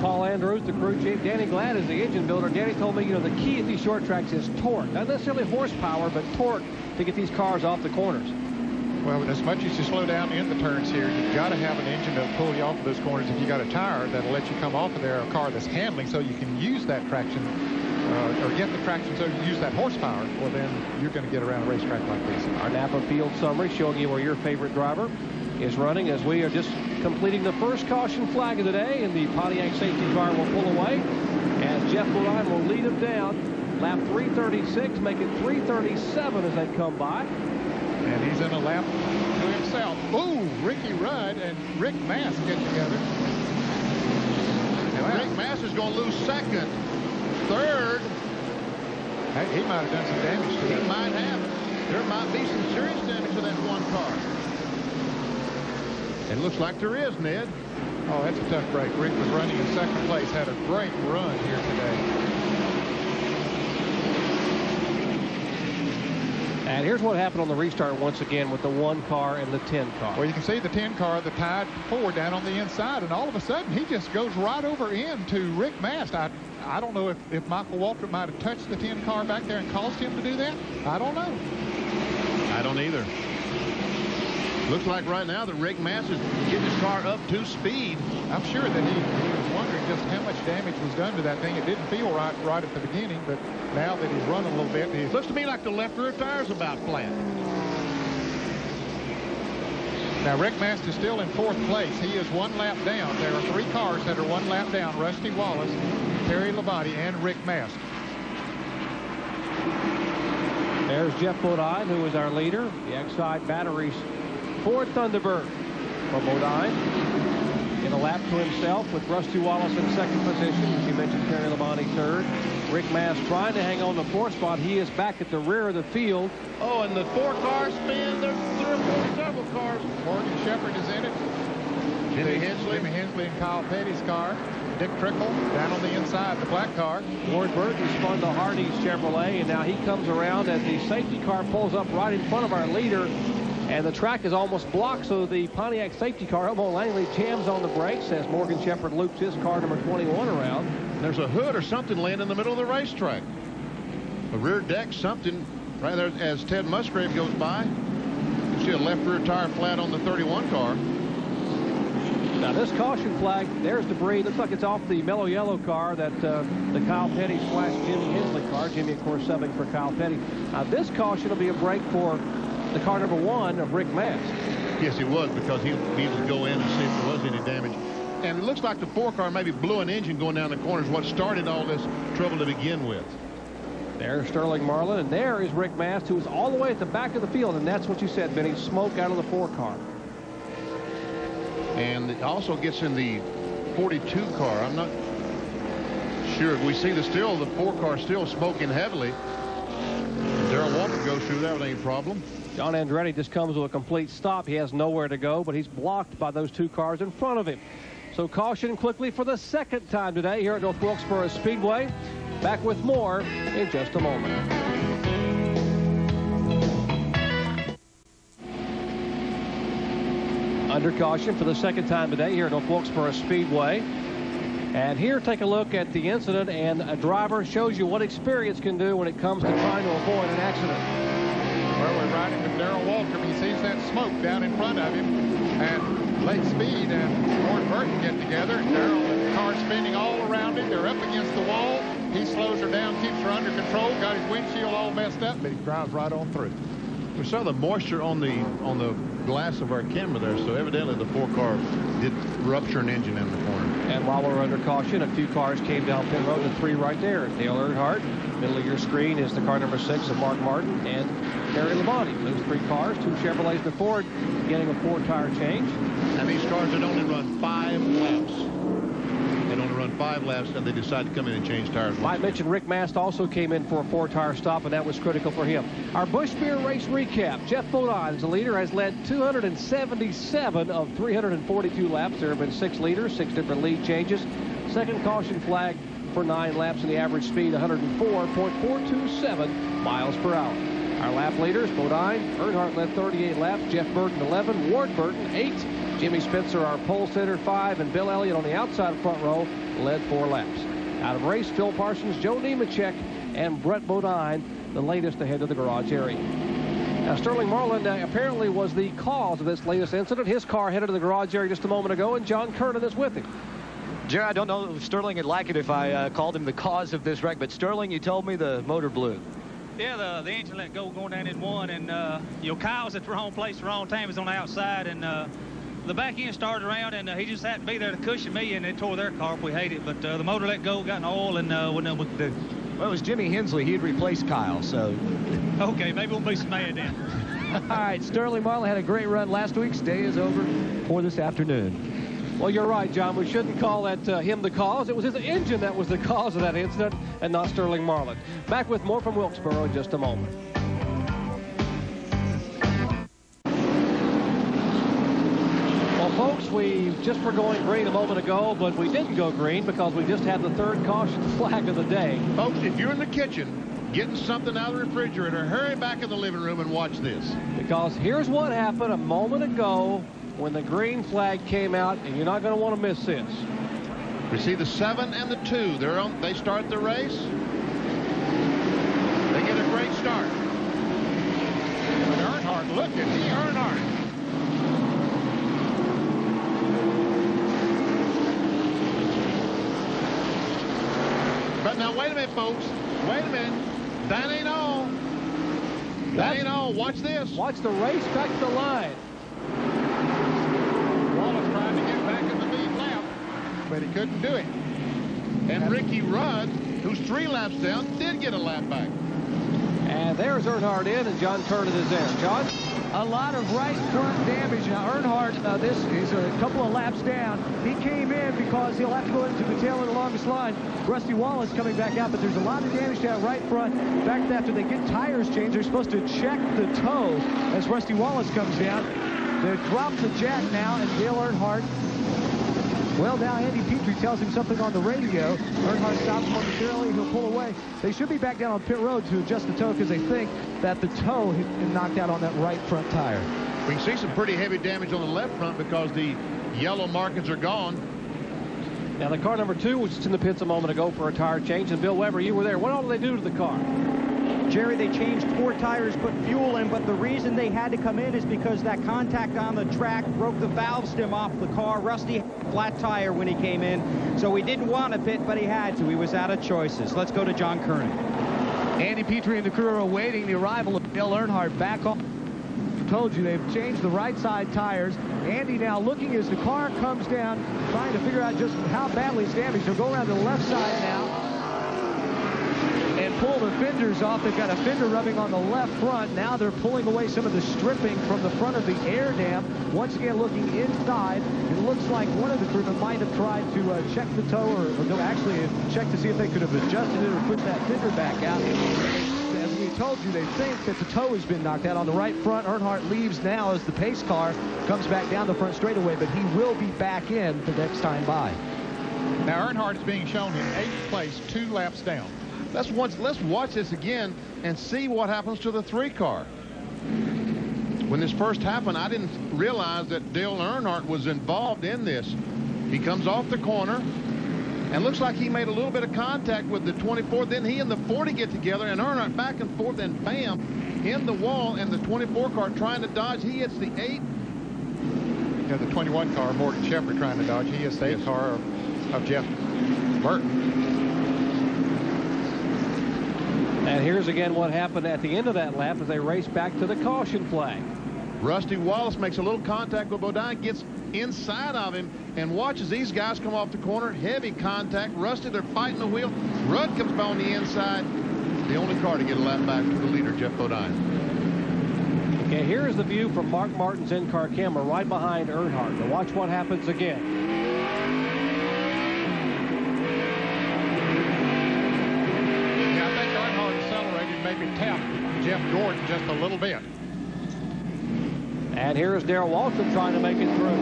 Paul Andrews, the crew chief. Danny Glad is the engine builder. Danny told me, the key at these short tracks is torque. Not necessarily horsepower, but torque to get these cars off the corners. Well, as much as you slow down in the turns here, you've got to have an engine to pull you off of those corners. If you got a tire that'll let you come off of there, a car that's handling so you can use that traction or get the traction so you can use that horsepower, well, then you're going to get around a racetrack like this. Our Napa Field summary showing you where your favorite driver is running as we are just completing the first caution flag of the day, and the Pontiac safety car will pull away as Jeff Bodine will lead them down. Lap 336, make it 337 as they come by. And he's in a lap to himself. Ooh, Ricky Rudd and Rick Mass get together. And Rick Mass is going to lose second. Third. Hey, he might have done some damage to it. He might have. There might be some serious damage to that one car. It looks like there is, Ned. Oh, that's a tough break. Rick was running in second place. Had a great run here today. And here's what happened on the restart once again with the 1 car and the 10 car. Well, you can see the 10 car, the tied 4 down on the inside, and all of a sudden he just goes right over into Rick Mast. I don't know if Michael Waltrip might have touched the 10 car back there and caused him to do that. I don't know. I don't either. Looks like right now that Rick Mass is getting his car up to speed. I'm sure that he was wondering just how much damage was done to that thing. It didn't feel right at the beginning, but now that he's running a little bit, it looks to me like the left rear tire's about flat. Now Rick Mast is still in 4th place. He is 1 lap down. There are 3 cars that are 1 lap down: Rusty Wallace, Terry Labonte, and Rick Mast. There's Jeff Bodine, who is our leader. The Exide Batteries Ford Thunderbird for Bodine. In a lap to himself with Rusty Wallace in 2nd position. As you mentioned, Terry Labonte 3rd. Rick Mast trying to hang on the 4th spot. He is back at the rear of the field. Oh, and the 4 cars spin. There's 3 or 4 several cars. Morgan Shepherd is in it. Jimmy Hensley and Kyle Petty's car. Dick Trickle down on the inside, the black car. Ward Burton spun the Hardee's Chevrolet, and now he comes around as the safety car pulls up right in front of our leader. And the track is almost blocked, so the Pontiac safety car, Elmo Langley, jams on the brakes as Morgan Shepherd loops his car number 21 around. There's a hood or something laying in the middle of the racetrack. A rear deck, something right there as Ted Musgrave goes by. You see a left rear tire flat on the 31 car. Now this caution flag, there's debris. Looks like it's off the mellow yellow car that the Kyle Petty / Jimmy Hensley car. Jimmy, of course, subbing for Kyle Petty. Now this caution will be a break for the car number 1 of Rick Mast. Yes, it was, because he needed to go in and see if there was any damage. And it looks like the 4 car maybe blew an engine going down the corners, what started all this trouble to begin with. There's Sterling Marlin, and there is Rick Mast, who is all the way at the back of the field, and that's what you said, Benny, smoke out of the 4 car. And it also gets in the 42 car. I'm not sure. We see the 4 car still smoking heavily. Darrell Walker goes through there without any problem. John Andretti just comes to a complete stop. He has nowhere to go, but he's blocked by those 2 cars in front of him. So caution quickly for the 2nd time today here at North Wilkesboro Speedway. Back with more in just a moment. Under caution for the 2nd time today here at North Wilkesboro Speedway. And here, take a look at the incident, and a driver shows you what experience can do when it comes to trying to avoid an accident. Well, we're riding with Darrell Waltrip. He sees that smoke down in front of him, and Lake Speed and Ward Burton get together. Darrell, the car spinning all around him. They're up against the wall. He slows her down, keeps her under control, got his windshield all messed up, but he drives right on through. We saw the moisture on the glass of our camera there, so evidently the 4 car did rupture an engine in the corner. And while we're under caution, a few cars came down pit road, the 3 right there. Dale Earnhardt. Middle of your screen is the car number 6 of Mark Martin and Terry Labonte. Those 3 cars, 2 Chevrolets to Ford, getting a 4 tire change. And these cars had only run 5 laps. They'd only run 5 laps, and they decided to come in and change tires. I mentioned Rick Mast also came in for a 4 tire stop, and that was critical for him. Our Busch Beer race recap. Jeff Bodine, the leader, has led 277 of 342 laps. There have been 6 leaders, 6 different lead changes. 2nd caution flag for 9 laps, and the average speed 104.427 miles per hour. Our lap leaders: Bodine, Earnhardt led 38 laps, Jeff Burton 11, Ward Burton 8, Jimmy Spencer, our pole sitter, 5, and Bill Elliott on the outside front row led 4 laps. Out of race, Phil Parsons, Joe Nemechek, and Brett Bodine, the latest ahead of the garage area. Now, Sterling Marlin apparently was the cause of this latest incident. His car headed to the garage area just a moment ago, and John Kernan is with him. Jerry, I don't know if Sterling would like it if I called him the cause of this wreck, but Sterling, you told me the motor blew. Yeah, the engine let go going down in 1, and Kyle's at the wrong place, the wrong time. He's on the outside, and the back end started around, and he just happened to be there to cushion me, and it tore their car up. We hate it, but the motor let go, got in oil, and wasn't nothing we could do. Well, it was Jimmy Hensley. He'd replaced Kyle, so. Okay, maybe we'll be some mad then. All right, Sterling Marlin had a great run last week. Day is over for this afternoon. Well, you're right, John. We shouldn't call that him the cause. It was his engine that was the cause of that incident, and not Sterling Marlin. Back with more from Wilkesboro in just a moment. Folks, we just were going green a moment ago, but we didn't go green because we just had the 3rd caution flag of the day. Folks, if you're in the kitchen getting something out of the refrigerator, hurry back in the living room and watch this. Because here's what happened a moment ago when the green flag came out, and you're not going to want to miss this. We see the 7 and the 2. They start the race. They get a great start. But Earnhardt, look at the Earnhardt. But now, wait a minute, folks. Wait a minute. That ain't all. That ain't all. Watch this. Watch the race back to the line. Wallace trying to get back in the lead lap, but he couldn't do it. And Ricky Rudd, who's 3 laps down, did get a lap back. And there's Earnhardt in, and John Kernan is there. John? A lot of right front damage. Now, Earnhardt, this is a couple of laps down. He came in because he'll have to go into the tail of the longest line. Rusty Wallace coming back out, but there's a lot of damage to that right front. In fact, after they get tires changed, they're supposed to check the toe as Rusty Wallace comes down. They drop the jack now, and Dale Earnhardt, well, now Andy Petrie tells him something on the radio. Earnhardt stops momentarily. He'll pull away. They should be back down on pit road to adjust the toe because they think that the toe has been knocked out on that right front tire. We can see some pretty heavy damage on the left front because the yellow markings are gone. Now, the car number 2 was just in the pits a moment ago for a tire change. And Bill Weber, you were there. What all did they do to the car? Jerry, they changed 4 tires, put fuel in, but the reason they had to come in is because that contact on the track broke the valve stem off the car. Rusty had a flat tire when he came in, so he didn't want to pit, but he had to. He was out of choices. Let's go to John Kernan. Andy Petrie and the crew are awaiting the arrival of Dale Earnhardt back on. Told you they've changed the right side tires. Andy now looking as the car comes down, trying to figure out just how badly it's damaged. They'll go around to the left side now and pull the fenders off. They've got a fender rubbing on the left front. Now they're pulling away some of the stripping from the front of the air dam. Once again, looking inside, it looks like one of the crewmen might have tried to check the toe, or no, actually check to see if they could have adjusted it or pushed that fender back out. As we told you, they think that the toe has been knocked out on the right front. Earnhardt leaves now as the pace car comes back down the front straightaway, but he will be back in the next time by. Now, Earnhardt is being shown in 8th place, 2 laps down. Let's watch this again and see what happens to the 3 car. When this first happened, I didn't realize that Dale Earnhardt was involved in this. He comes off the corner and looks like he made a little bit of contact with the 24. Then he and the 40 get together, and Earnhardt back and forth, and bam, in the wall, and the 24 car trying to dodge. He hits the 8. Yeah, the 21 car, Morgan Shepherd trying to dodge. He hits the 8 car of Jeff Burton. And here's again what happened at the end of that lap as they race back to the caution flag. Rusty Wallace makes a little contact with Bodine, gets inside of him, and watches these guys come off the corner. Heavy contact. Rusty, they're fighting the wheel. Rudd comes by on the inside. The only car to get a lap back to the leader, Jeff Bodine. Okay, here is the view from Mark Martin's in-car camera right behind Earnhardt. Now watch what happens again. Maybe tap Jeff Gordon just a little bit. And here is Darrell Walton trying to make it through.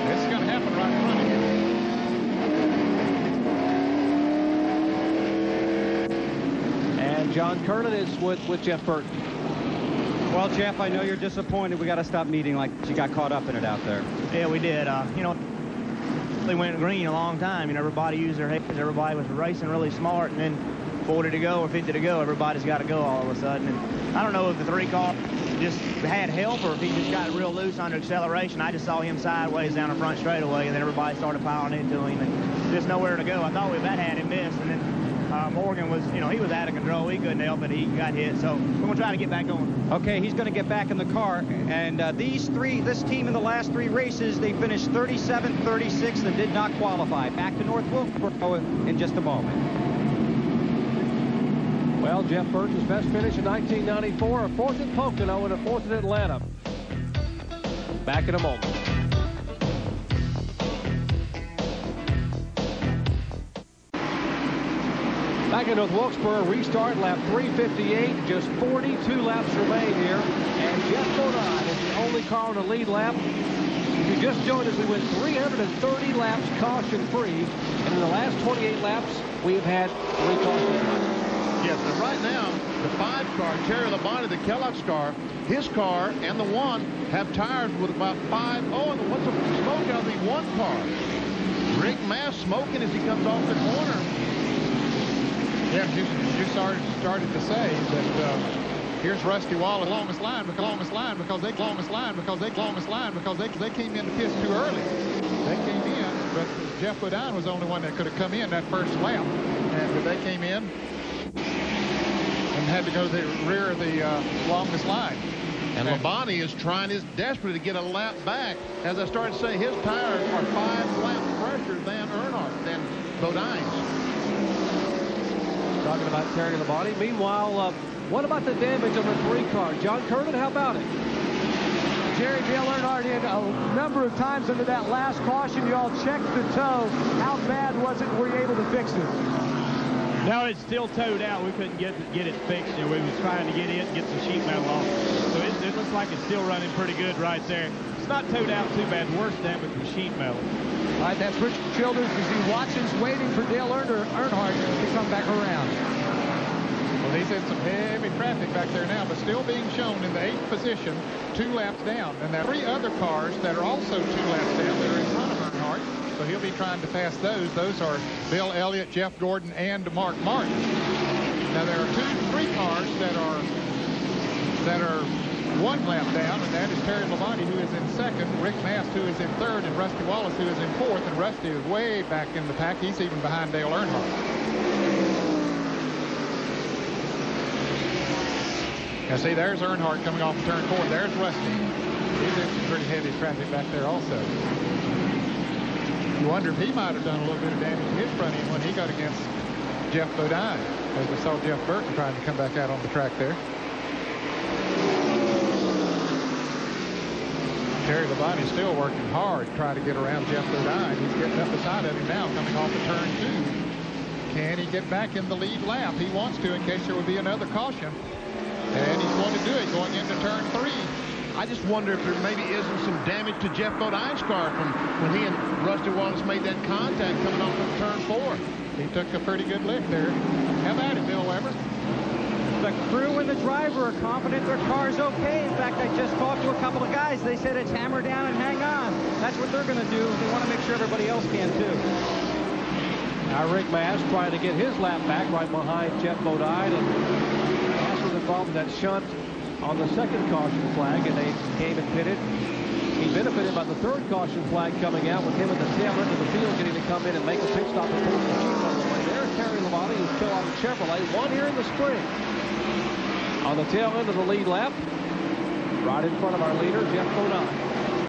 This is going to happen right in front of you. And John John Kernan is with Jeff Burton. Well, Jeff, I know you're disappointed. We got to stop meeting like you got caught up in it out there. Yeah, we did. You know, they went green a long time. You know, everybody used their heads. Everybody was racing really smart, and then 40 to go or 50 to go, everybody's got to go all of a sudden. And I don't know if the 3 car just had help or if he just got real loose under acceleration. I just saw him sideways down the front straightaway, and then everybody started piling into him, and just nowhere to go. I thought that had him missed, and then Morgan was, you know, he was out of control. He couldn't help it. He got hit. So we're going to try to get back going. Okay, he's going to get back in the car. And this team in the last 3 races, they finished 37th, 36th, and did not qualify. Back to North Wilkesboro in just a moment. Well, Jeff Burton's best finish in 1994, a 4th at Pocono and a 4th at Atlanta. Back in a moment. Back in North Wilkesboro, restart lap 358. Just 42 laps remain here. And Jeff Bodine is the only car on the lead lap. If you just joined us, we went 330 laps caution-free. And in the last 28 laps, we've had 3 cautions. Yes, and right now, the 5 car, Terry Labonte, the Kellogg's car, his car and the 1 have tires with about 5. Oh, and what's the smoke out of the 1 car? Rick Mass smoking as he comes off the corner. Yeah, you started to say that here's Rusty Wallace, longest line because they came in the pits too early. They came in, but Jeff Bodine was the only one that could have come in that first lap, and they came in and had to go to the rear of the longest line. And Labonte is trying his desperately to get a lap back. As I started to say, his tires are 5 laps fresher than Earnhardt, than Bodine's. Talking about Terry Labonte. Meanwhile, what about the damage on the 3 car? John Kernan, how about it? Jerry, Dale Earnhardt in a number of times under that last caution. You all checked the toe. How bad was it? Were you able to fix it? No, it's still towed out. We couldn't get it fixed. You know, we was trying to get it and get the sheet metal off. So it looks like it's still running pretty good right there. It's not towed out too bad. Worse damage with the sheet metal. All right, that's Richard Childers as he watches, waiting for Dale Earnhardt to come back around. Well, he's in some heavy traffic back there now, but still being shown in the 8th position, 2 laps down. And there are 3 other cars that are also 2 laps down that are in front of Earnhardt. So he'll be trying to pass those. Those are Bill Elliott, Jeff Gordon, and Mark Martin. Now there are 3 cars that are 1 lap down, and that is Terry Labonte, who is in 2nd, Rick Mast, who is in 3rd, and Rusty Wallace, who is in 4th. And Rusty is way back in the pack. He's even behind Dale Earnhardt. Now see, there's Earnhardt coming off of turn 4. There's Rusty. He's in some pretty heavy traffic back there also. You wonder if he might have done a little bit of damage to his front end when he got against Jeff Bodine, as we saw Jeff Burton trying to come back out on the track there. Terry Labonte is still working hard trying to get around Jeff Bodine. He's getting up beside of him now, coming off of turn 2. Can he get back in the lead lap? He wants to in case there would be another caution. And he's going to do it going into turn 3. I just wonder if there maybe isn't some damage to Jeff Bodine's car from when he and Rusty Wallace made that contact coming off of turn 4. He took a pretty good lift there. How about it, Bill Weber? The crew and the driver are confident their car's okay. In fact, I just talked to a couple of guys. They said it's hammer down and hang on. That's what they're going to do. They want to make sure everybody else can, too. Now Rick Mast trying to get his lap back right behind Jeff Bodine. And Mast was involved in that shunt on the 2nd caution flag, and they came and pitted. He benefited by the 3rd caution flag coming out with him at the tail end of the field getting to come in and make a pit stop and pull the sheet on the way. There's Terry Labonte, who's still on the Chevrolet. 1 here in the spring. On the tail end of the lead lap, right in front of our leader, Jeff Bodine.